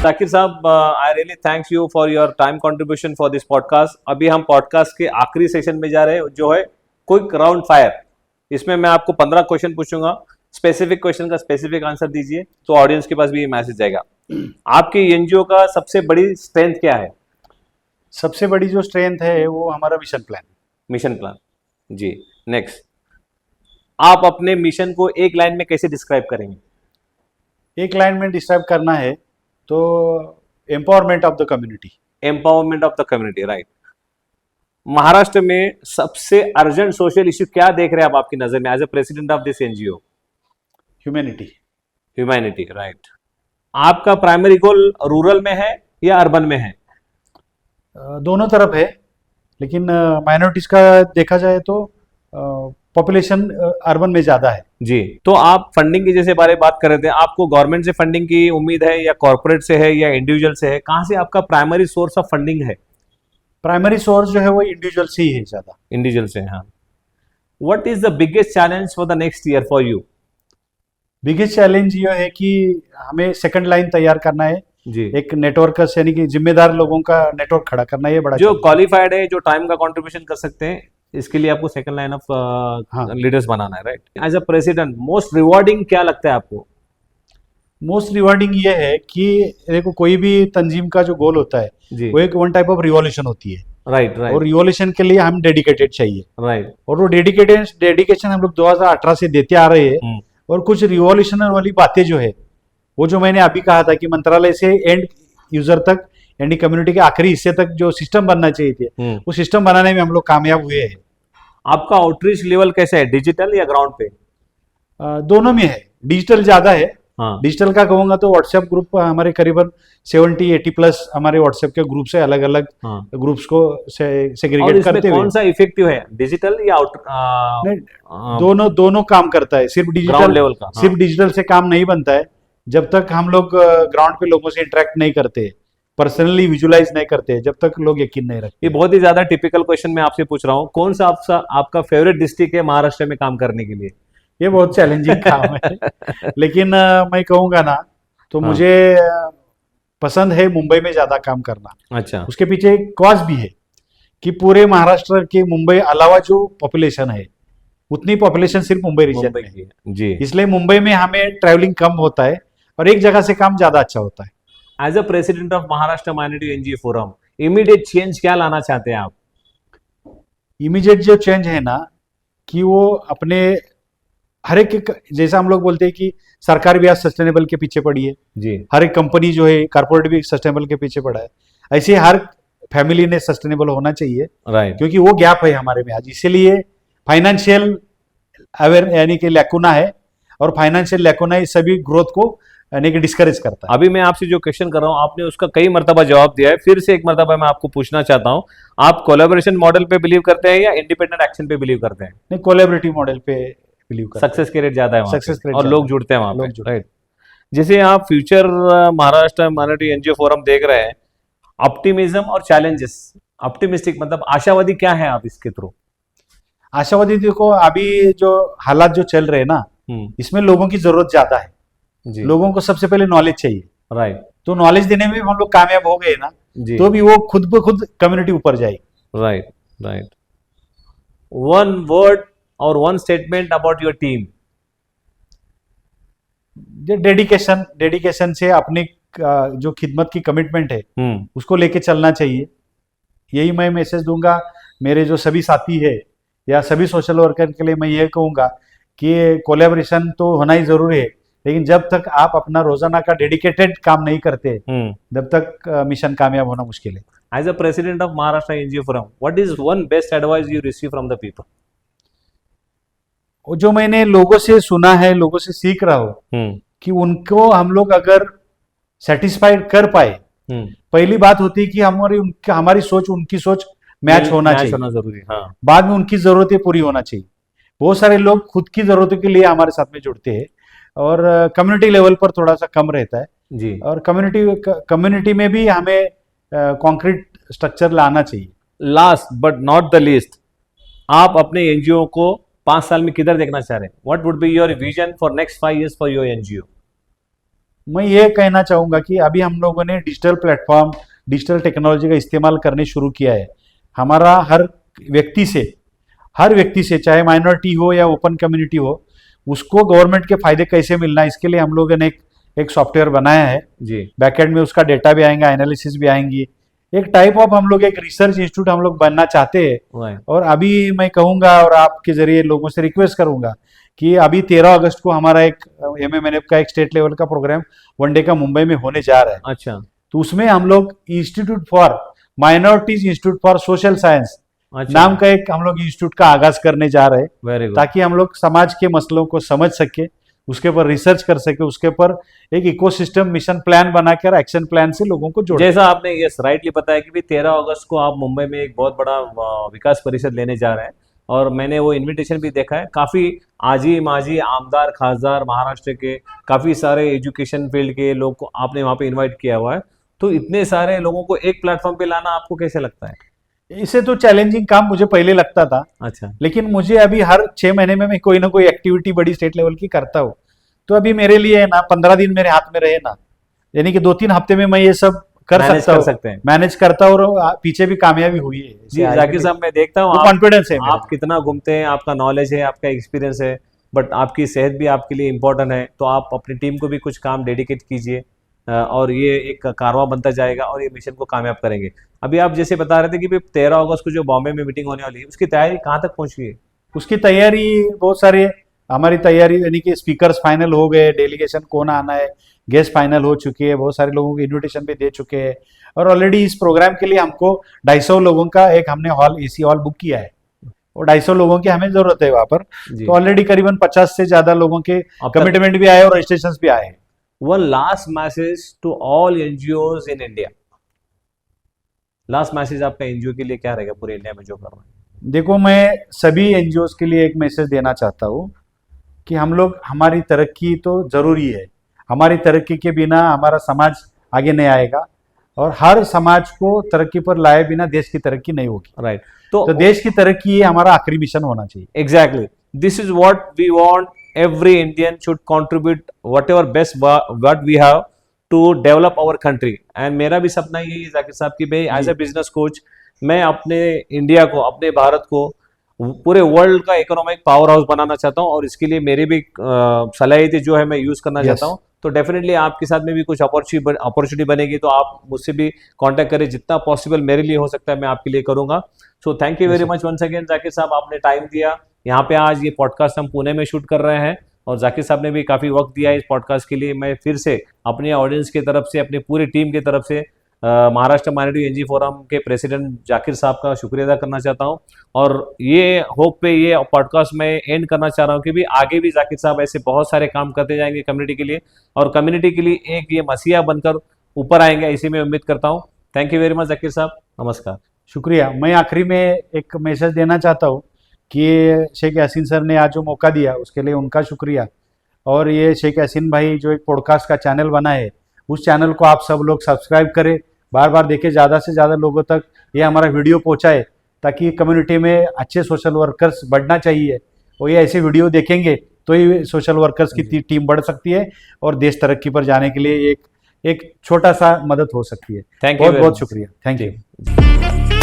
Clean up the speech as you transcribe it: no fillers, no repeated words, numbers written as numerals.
जाकिर साहब, I really thanks you for your time contribution for this podcast. अभी हम podcast के आखिरी सेशन में जा रहे हैं, जो है क्विक राउंड फायर। इसमें मैं आपको 15 क्वेश्चन पूछूंगा। स्पेसिफिक क्वेश्चन का स्पेसिफिक आंसर दीजिए तो ऑडियंस के पास भी ये मैसेज जाएगा। आपके एनजीओ का सबसे बड़ी स्ट्रेंथ क्या है? सबसे बड़ी जो स्ट्रेंथ है वो हमारा मिशन प्लान। मिशन प्लान, जी। नेक्स्ट, आप अपने मिशन को एक लाइन में कैसे डिस्क्राइब करेंगे? एक लाइन में डिस्क्राइब करना है तो empowerment of the community. Empowerment of the community, right. Maharashtra में सबसे अर्जेंट सोशल इश्यू क्या देख रहे हैं आप आपकी नजर में as a president of this NGO? Humanity. Humanity, right. आपका प्राइमरी गोल रूरल में है या अर्बन में है? दोनों तरफ है, लेकिन माइनॉरिटीज का देखा जाए तो पॉपुलेशन अर्बन में ज्यादा है। जी। तो आप फंडिंग की जैसे बात कर रहे थे, आपको गवर्नमेंट से फंडिंग की उम्मीद है या कॉर्पोरेट से है या इंडिविजुअल से है? कहां से आपका प्राइमरी सोर्स ऑफ फंडिंग है? प्राइमरी सोर्स जो है वो इंडिविजुअल से ही है ज्यादा। इंडिविजुअल से, हाँ। What is the biggest challenge for the next year for you? Biggest challenge ये है कि हमें सेकंड लाइन तैयार करना है जी। एक नेटवर्क यानी कि जिम्मेदार लोगों का नेटवर्क खड़ा करना है, ये बड़ा जो क्वालिफाइड है, जो टाइम का कंट्रीब्यूशन कर सकते हैं, इसके लिए आपको सेकंड लाइन ऑफ लीडर्स बनाना है, right. As a president most rewarding क्या लगता है आपको? मोस्ट रिवॉर्डिंग ये है कि देखो, कोई भी तंजीम का जो गोल होता है जी। वो एक वन टाइप ऑफ रिवॉल्यूशन होती है, राइट राइट। और रिवॉल्यूशन के लिए हम डेडिकेटेड चाहिए, राइट। और वो डेडिकेशन हम लोग 2018 से देते आ रहे हैं। और कुछ रिवॉल्यूशनर वाली बातें जो है, वो जो मैंने अभी कहा था कि मंत्रालय से एंड यूजर तक यानी कम्युनिटी के आखिरी हिस्से तक जो सिस्टम बनना चाहिए थे, वो सिस्टम बनाने में हम लोग कामयाब हुए हैं। आपका आउटरीच लेवल कैसे है, डिजिटल या ग्राउंड पे? दोनों में है, डिजिटल ज्यादा है। हाँ। डिजिटल का कहूंगा तो व्हाट्सएप ग्रुप हमारे करीबन 70-80 प्लस हमारे व्हाट्सएप के ग्रुप से अलग अलग ग्रुप्स को सेग्रीगेट करते हुए। कौन सा इफेक्टिव है, डिजिटल या दोनों काम करता है। सिर्फ डिजिटल लेवल का, सिर्फ डिजिटल से काम नहीं बनता है जब तक हम लोग ग्राउंड पे लोगों से इंटरेक्ट नहीं करते, पर्सनली विजुलाइज नहीं करते, जब तक लोग यकीन नहीं रखते। ये बहुत ही ज्यादा टिपिकल क्वेश्चन मैं आपसे पूछ रहा हूँ। कौन सा आपका फेवरेट डिस्ट्रिक्ट है महाराष्ट्र में काम करने के लिए? ये बहुत चैलेंजिंग काम है लेकिन मैं कहूंगा ना तो मुझे पसंद है मुंबई में ज्यादा काम करना। अच्छा। उसके पीछे एक कॉज भी है कि पूरे महाराष्ट्र के मुंबई अलावा जो पॉपुलेशन है, उतनी पॉपुलेशन सिर्फ मुंबई रीजन में है जी। इसलिए मुंबई में हमें ट्रैवलिंग कम होता है और एक जगह से काम ज्यादा अच्छा होता है। As a president of Maharashtra minority NGO forum, immediate change क्या लाना चाहते हैं आप? इमीडिएट जो चेंज है ना, कि वो अपने हर एक, जैसा हम लोग बोलते हैं कि सरकार भी आज सस्टेनेबल के पीछे पड़ी है जी, हर एक कंपनी जो है, कारपोरेट भी सस्टेनेबल के पीछे पड़ा है, ऐसे हर फैमिली ने सस्टेनेबल होना चाहिए, राइट। क्योंकि वो गैप है हमारे में आज। इसीलिए फाइनेंशियल अवेयर यानी कि लैकुना है, और फाइनेंशियल लैकुना इस सभी ग्रोथ को यानी कि डिस्करेज करता है। अभी मैं आपसे जो क्वेश्चन कर रहा हूँ, आपने उसका कई मर्तबा जवाब दिया है, फिर से एक मर्तबा मैं आपको पूछना चाहता हूँ, आप कोलैबोरेशन मॉडल पे बिलीव करते हैं या इंडिपेंडेंट एक्शन पे बिलीव करते हैं? नहीं, कोलैबोरेटिव मॉडल पे बिलीव करते हैं। सक्सेस के रेट ज्यादा है वहाँ सक्सेस पे, रेट और ज्यादा लोग जुड़ते हैं वहाँ लोग पे, जुड़ते राइट। जैसे आप future Maharashtra minority NGO forum देख रहे हैं, ऑप्टिमिज्म और चैलेंजेस, ऑप्टिमिस्टिक मतलब आशावादी क्या है आप इसके थ्रू? आशावादी देखो, अभी जो हालात जो चल रहे हैं ना, इसमें लोगों की जरूरत ज्यादा है जी। लोगों को सबसे पहले नॉलेज चाहिए, राइट। तो नॉलेज देने में हम लोग कामयाब हो गए ना जी, तो भी वो खुद ब खुद कम्युनिटी ऊपर जाएगी। Right right. वन वर्ड और one statement about your team. Dedication से अपनी जो खिदमत की कमिटमेंट है उसको लेके चलना चाहिए। यही मैं मैसेज दूंगा मेरे जो सभी साथी है या सभी सोशल वर्कर के लिए। मैं ये कहूंगा कि कोलैबोरेशन तो होना ही जरूरी है, लेकिन जब तक आप अपना रोजाना का डेडिकेटेड काम नहीं करते, जब तक मिशन कामयाब होना मुश्किल है। As a president of Maharashtra NGO forum, what is one best advice you receive from the people? जो मैंने लोगों से सुना है, लोगों से सीख रहा हूँ कि उनको हम लोग अगर सेटिस्फाइड कर पाए, पहली बात होती है कि हमारी सोच उनकी सोच मैच होना चाहिए, जरूरी। हाँ। बाद में उनकी जरूरतें पूरी होना चाहिए। बहुत सारे लोग खुद की जरूरतों के लिए हमारे साथ में जुड़ते हैं और कम्युनिटी लेवल पर थोड़ा सा कम रहता है जी। और कम्युनिटी में भी हमें कॉन्क्रीट स्ट्रक्चर लाना चाहिए। Last but not the least, आप अपने एनजीओ को 5 साल में किधर देखना चाह रहे हैं? What would be your vision for next 5 years for your NGO? मैं ये कहना चाहूँगा कि अभी हम लोगों ने डिजिटल प्लेटफॉर्म, डिजिटल टेक्नोलॉजी का इस्तेमाल करने शुरू किया है। हमारा हर व्यक्ति से चाहे माइनॉरिटी हो या ओपन कम्युनिटी हो, उसको गवर्नमेंट के फायदे कैसे मिलना है, इसके लिए हम लोगों ने एक सॉफ्टवेयर बनाया है जी। बैकएंड में उसका डेटा भी आएगा, एनालिसिस भी आएंगी। एक टाइप ऑफ हम लोग एक रिसर्च इंस्टीट्यूट हम लोग बनना चाहते हैं। और अभी मैं कहूँगा और आपके जरिए लोगों से रिक्वेस्ट करूँगा कि अभी 13 अगस्त को हमारा एक MMNF का एक स्टेट लेवल का प्रोग्राम वनडे का मुंबई में होने जा रहा है। अच्छा। तो उसमें हम लोग institute for minorities institute for social science नाम का एक हम लोग इंस्टीट्यूट का आगाज करने जा रहे हैं, ताकि हम लोग समाज के मसलों को समझ सके, उसके ऊपर रिसर्च कर सके, उसके ऊपर एक इकोसिस्टम मिशन प्लान बनाकर एक्शन प्लान से लोगों को जोड़े। जैसा आपने ये राइटली बताया कि 13 अगस्त को आप मुंबई में एक बहुत बड़ा विकास परिषद लेने जा रहे हैं, और मैंने वो इनविटेशन भी देखा है। काफ़ी आजी माजी आमदार खासदार महाराष्ट्र के काफ़ी सारे एजुकेशन फील्ड के लोग को आपने वहाँ पे इनवाइट किया हुआ है। तो इतने सारे लोगों को एक प्लेटफॉर्म पे लाना आपको कैसे लगता है? इसे तो चैलेंजिंग काम मुझे पहले लगता था। अच्छा। लेकिन मुझे अभी हर 6 महीने में मैं कोई ना कोई एक्टिविटी बड़ी स्टेट लेवल की करता हूँ। तो अभी मेरे लिए है ना 15 दिन मेरे हाथ में रहे ना, यानी कि 2-3 हफ्ते में मैं ये सब कर सकता हूँ, मैनेज करता हूँ, और पीछे भी कामयाबी हुई है। जी जाकिर साहब, मैं देखता हूँ कॉन्फिडेंस है, आप कितना घूमते हैं, आपका नॉलेज है, आपका एक्सपीरियंस है, बट आपकी सेहत भी आपके लिए इम्पोर्टेंट है। तो आप अपनी टीम को भी कुछ काम डेडिकेट कीजिए, और ये एक कारवां बनता जाएगा और ये मिशन को कामयाब करेंगे। अभी आप जैसे बता रहे थे कि 13 अगस्त को जो बॉम्बे में मीटिंग होने वाली है, उसकी तैयारी कहाँ तक पहुंच गई है? उसकी तैयारी बहुत सारी हमारी तैयारी, यानी कि स्पीकर्स फाइनल हो गए, डेलीगेशन कौन आना है, गेस्ट फाइनल हो चुके हैं, बहुत सारे लोगों को इन्विटेशन भी दे चुके हैं, और ऑलरेडी इस प्रोग्राम के लिए हमको 250 लोगों का एक हमने हॉल, AC हॉल बुक किया है, और 250 लोगों की हमें जरूरत है वहां पर। तो ऑलरेडी करीबन 50 से ज्यादा लोगों के कमिटमेंट भी आए और रजिस्ट्रेशन भी आए। One last message to all NGOs in India. Last message आपका NGO के लिए क्या रहेगा पूरे इंडिया में जो कर रहे हैं? देखो, मैं सभी NGOs के लिए एक मैसेज देना चाहता हूँ कि हम लोग, हमारी तरक्की तो जरूरी है, हमारी तरक्की के बिना हमारा समाज आगे नहीं आएगा, और हर समाज को तरक्की पर लाए बिना देश की तरक्की नहीं होगी। राइट। तो देश की तरक्की हमारा आखिरी मिशन होना चाहिए। Exactly, this is what we want. Every Indian should contribute whatever best what we have to develop our country. And मेरा भी सपना यही है जाकिर साहब की, भाई एज ए बिजनेस कोच मैं अपने इंडिया को, अपने भारत को पूरे वर्ल्ड का इकोनॉमिक पावर हाउस बनाना चाहता हूँ, और इसके लिए मेरी भी सलाहियत जो है मैं यूज करना चाहता हूँ। तो डेफिनेटली आपके साथ में भी कुछ अपॉर्चुनिटी बनेगी, तो आप मुझसे भी कांटेक्ट करें, जितना पॉसिबल मेरे लिए हो सकता है मैं आपके लिए करूंगा। So thank you very much once again Zakir साहब, आपने टाइम दिया। यहाँ पे आज ये पॉडकास्ट हम पुणे में शूट कर रहे हैं, और जाकिर साहब ने भी काफ़ी वक्त दिया इस पॉडकास्ट के लिए। मैं फिर से अपने ऑडियंस की तरफ से, अपनी पूरी टीम की तरफ से महाराष्ट्र माइनॉरिटी NG फोरम के प्रेसिडेंट जाकिर साहब का शुक्रिया अदा करना चाहता हूं, और ये होप पे ये पॉडकास्ट में एंड करना चाह रहा हूं कि भी आगे भी जाकिर साहब ऐसे बहुत सारे काम करते जाएंगे कम्युनिटी के लिए, और कम्युनिटी के लिए एक ये मसीहा बनकर ऊपर आएंगे, इसी में उम्मीद करता हूं। Thank you very much Zakir साहब, नमस्कार। शुक्रिया। मैं आखिरी में एक मैसेज देना चाहता हूँ कि शेख यासीन सर ने आज जो मौका दिया उसके लिए उनका शुक्रिया, और ये शेख यासीन भाई जो एक पॉडकास्ट का चैनल बना है, उस चैनल को आप सब लोग सब्सक्राइब करें, बार बार देखें, ज़्यादा से ज़्यादा लोगों तक ये हमारा वीडियो पहुंचाए, ताकि कम्युनिटी में अच्छे सोशल वर्कर्स बढ़ना चाहिए, और ये ऐसे वीडियो देखेंगे तो ये सोशल वर्कर्स की टीम बढ़ सकती है, और देश तरक्की पर जाने के लिए एक छोटा सा मदद हो सकती है। थैंक यू, बहुत बहुत शुक्रिया। Thank you.